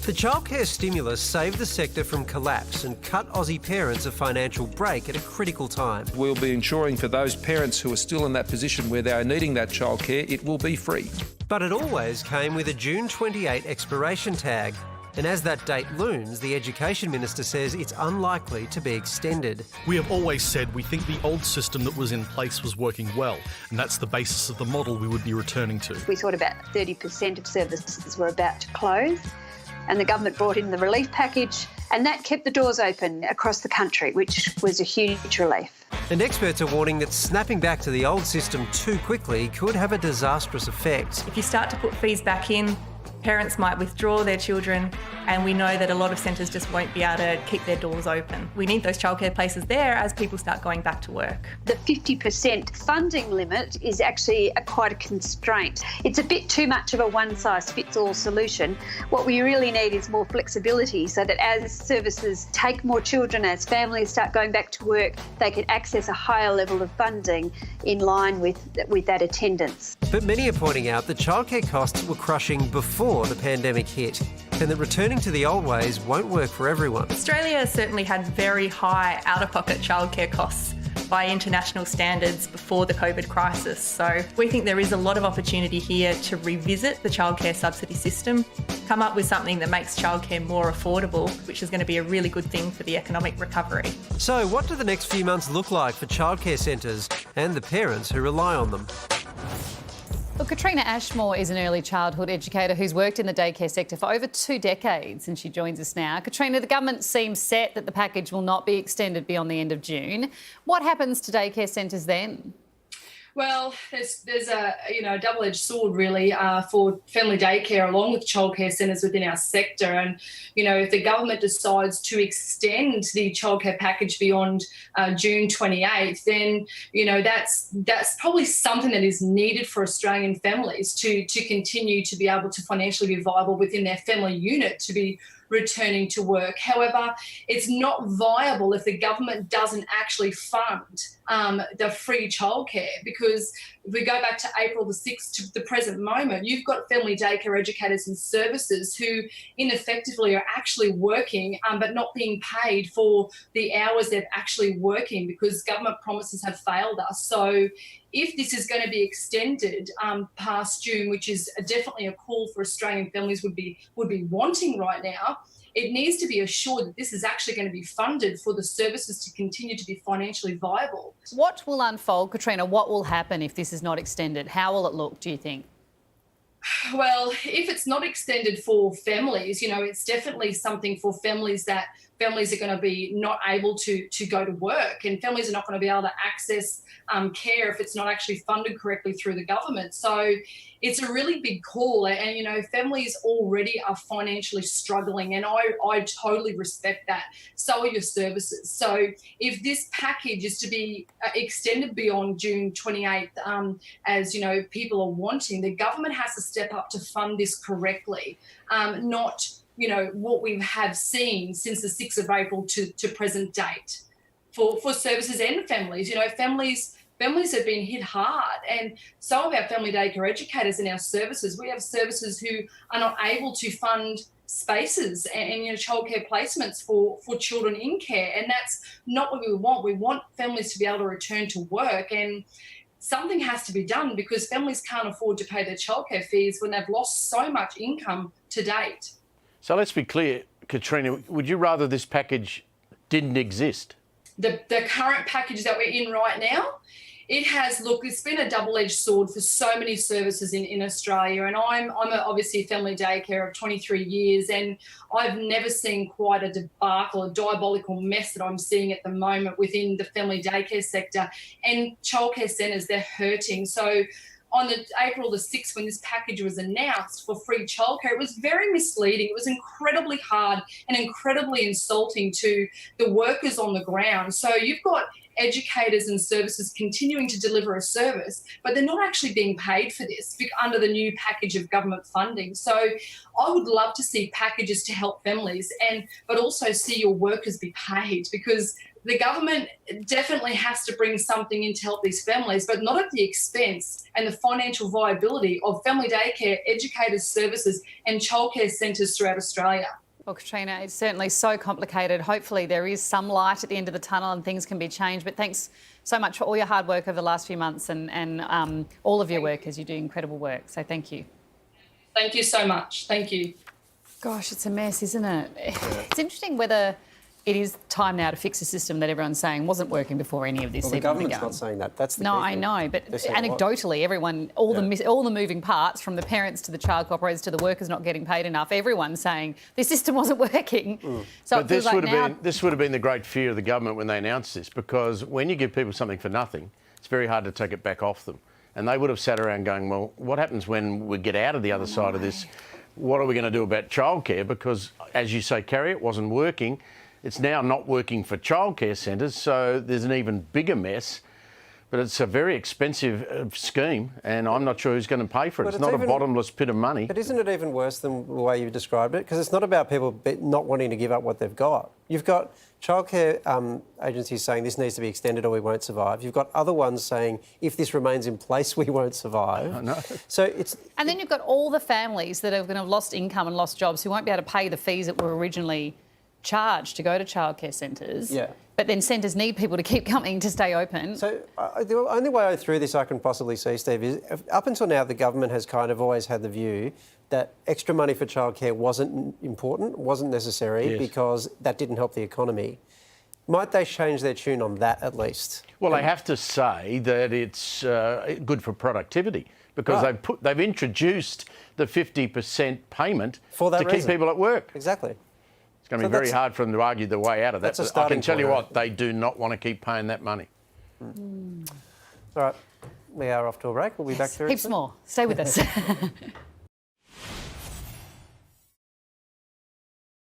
The childcare stimulus saved the sector from collapse and cut Aussie parents a financial break at a critical time. We'll be ensuring for those parents who are still in that position where they are needing that childcare, it will be free. But it always came with a June 28 expiration tag. And as that date looms, the Education Minister says it's unlikely to be extended. We have always said we think the old system that was in place was working well, and that's the basis of the model we would be returning to. We thought about 30% of services were about to close, and the government brought in the relief package, and that kept the doors open across the country, which was a huge relief. And experts are warning that snapping back to the old system too quickly could have a disastrous effect. If you start to put fees back in, parents might withdraw their children, and we know that a lot of centres just won't be able to keep their doors open. We need those childcare places there as people start going back to work. The 50% funding limit is actually quite a constraint. It's a bit too much of a one-size-fits-all solution. What we really need is more flexibility so that as services take more children, as families start going back to work, they can access a higher level of funding in line with that attendance. But many are pointing out that childcare costs were crushing before the pandemic hit, and that returning to the old ways won't work for everyone. Australia certainly had very high out-of-pocket childcare costs by international standards before the COVID crisis. So we think there is a lot of opportunity here to revisit the childcare subsidy system, come up with something that makes childcare more affordable, which is going to be a really good thing for the economic recovery. So what do the next few months look like for childcare centres and the parents who rely on them? Well, Katrina Ashmore is an early childhood educator who's worked in the daycare sector for over 2 decades, and she joins us now. Katrina, the government seems set that the package will not be extended beyond the end of June. What happens to daycare centres then? Well, there's a double-edged sword really for family daycare along with childcare centres within our sector. And if the government decides to extend the childcare package beyond June 28th, then that's probably something that is needed for Australian families to continue to be able to financially be viable within their family unit to be returning to work. However, it's not viable if the government doesn't actually fund the free childcare, because if we go back to April the 6th to the present moment, you've got family daycare educators and services who ineffectively are actually working but not being paid for the hours they're actually working because government promises have failed us. So if this is going to be extended past June, which is definitely a call for Australian families would be wanting right now, it needs to be assured that this is actually going to be funded for the services to continue to be financially viable. What will unfold, Katrina? What will happen if this is not extended? How will it look, do you think? Well, if it's not extended for families, it's definitely something for families that families are going to be not able to go to work, and families are not going to be able to access care if it's not actually funded correctly through the government. So it's a really big call, and families already are financially struggling, and I totally respect that. So are your services. So if this package is to be extended beyond June 28th, as people are wanting, the government has to step up to fund this correctly, not what we have seen since the 6th of April to present date for services and families. Families have been hit hard, and some of our family daycare educators in our services, we have services who are not able to fund spaces and childcare placements for children in care, and that's not what we want. We want families to be able to return to work, and something has to be done because families can't afford to pay their childcare fees when they've lost so much income to date. So let's be clear, Katrina, would you rather this package didn't exist? The current package that we're in right now, it's been a double-edged sword for so many services in Australia, and I'm obviously a family daycare of 23 years, and I've never seen quite a debacle, a diabolical mess that I'm seeing at the moment within the family daycare sector, and childcare centres, they're hurting. So on April the 6th, when this package was announced for free childcare, it was very misleading. It was incredibly hard and incredibly insulting to the workers on the ground. So you've got educators and services continuing to deliver a service, but they're not actually being paid for this under the new package of government funding. So I would love to see packages to help families, but also see your workers be paid, because the government definitely has to bring something in to help these families, but not at the expense and the financial viability of family daycare, educators' services and childcare centres throughout Australia. Well, Katrina, it's certainly so complicated. Hopefully there is some light at the end of the tunnel and things can be changed. But thanks so much for all your hard work over the last few months and all of your work, as you do incredible work. So thank you. Thank you so much. Thank you. Gosh, it's a mess, isn't it? It's interesting whether it is time now to fix a system that everyone's saying wasn't working before any of this Well, the even government's began. not saying that. That's the No, key I thing. know, but They're saying what? anecdotally, everyone, all the moving parts, from the parents to the child cooperators to the workers not getting paid enough, everyone's saying this system wasn't working. So But it feels like this would have been the great fear of the government when they announced this, because when you give people something for nothing, it's very hard to take it back off them. And they would have sat around going, well, what happens when we get out of the other side of this? What are we going to do about childcare? Because, as you say, Carrie, it wasn't working. It's now not working for childcare centres, so there's an even bigger mess. But it's a very expensive scheme, and I'm not sure who's going to pay for it. But it's not even a bottomless pit of money. But isn't it even worse than the way you've described it? Because it's not about people not wanting to give up what they've got. You've got childcare agencies saying this needs to be extended or we won't survive. You've got other ones saying if this remains in place, we won't survive. I know. So it's... And then you've got all the families that are going to have lost income and lost jobs who won't be able to pay the fees that were originally charged to go to childcare centres. Yeah. But then centres need people to keep coming to stay open. So the only way through this I can possibly see, Steve, is up until now the government has kind of always had the view that extra money for childcare wasn't important, wasn't necessary, because that didn't help the economy. Might they change their tune on that at least? Well, they have to say that it's good for productivity, because they've introduced the 50% payment For that to keep reason. people at work. Exactly. It's going to be very hard for them to argue their way out of that. That's a But I starting can tell you point, what, they do not want to keep paying that money. All right, we are off to a break. We'll be back very Heaps soon. more. Stay with us.